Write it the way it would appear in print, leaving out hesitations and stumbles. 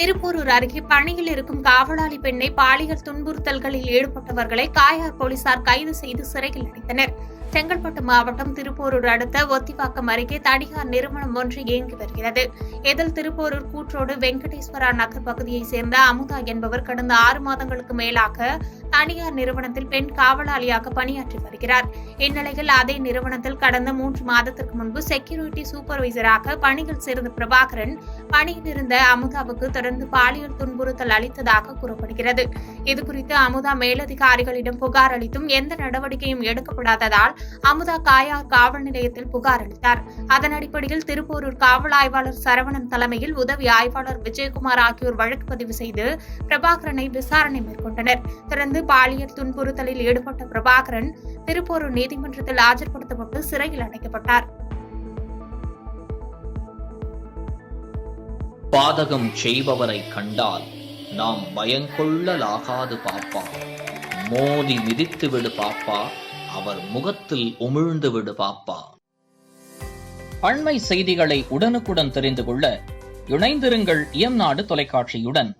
திருப்போரூர் அருகே பணியில் இருக்கும் காவலாளி பெண்ணை பாலியல் துன்புறுத்தல்களில் ஈடுபட்டவர்களை காயார் போலீசார் கைது செய்து சிறையில் அடைத்தனர். செங்கல்பட்டு மாவட்டம் திருப்போரூர் அடுத்த ஒத்திவாக்கம் அருகே தனியார் நிறுவனம் ஒன்று இயங்கி வருகிறது. இதில் திருப்போரூர் கூற்றோடு வெங்கடேஸ்வரா நகர் பகுதியைச் சேர்ந்த அமுதா என்பவர் கடந்த 6 மாதங்களுக்கு மேலாக தனியார் நிறுவனத்தில் பெண் காவலாளியாக பணியாற்றி வருகிறார். இந்நிலையில் அதே நிறுவனத்தில் கடந்த 3 மாதத்திற்கு முன்பு செக்யூரிட்டி சூப்பர்வைசராக பணியில் சேர்ந்த பிரபாகரன் பணியில் இருந்த அமுதாவுக்கு தொடர்ந்து பாலியல் துன்புறுத்தல் அளித்ததாக கூறப்படுகிறது. இதுகுறித்து அமுதா மேலதிகாரிகளிடம் புகார் அளித்தும் எந்த நடவடிக்கையும் எடுக்கப்படாததால் அமுதா காயார் காவல் நிலையத்தில் புகார் அளித்தார். அதன் அடிப்படையில் திருப்போரூர் காவல் ஆய்வாளர் சரவணன் தலைமையில் உதவி ஆய்வாளர் விஜயகுமார் ஆகியோர் வழக்கு பதிவு செய்து பிரபாகரனை விசாரணை மேற்கொண்டனர். தொடர்ந்து பாலியல் துன்புறுத்தலில் ஈடுபட்ட பிரபாகரன் திருப்போரூர் நீதிமன்றத்தில் ஆஜர்படுத்தப்பட்டு சிறையில் அடைக்கப்பட்டார். பாதகம் செய்பவரை கண்டால் நாம் பயங்கொள்ளலாகாது பாப்பா, மோதி மிதித்து விடு பாப்பா, அவர் முகத்தில் உமிழ்ந்து விடு பாப்பா. அண்மை செய்திகளை உடனுக்குடன் தெரிந்து கொள்ள இணைந்திருங்கள் இயம்நாடு தொலைக்காட்சியுடன்.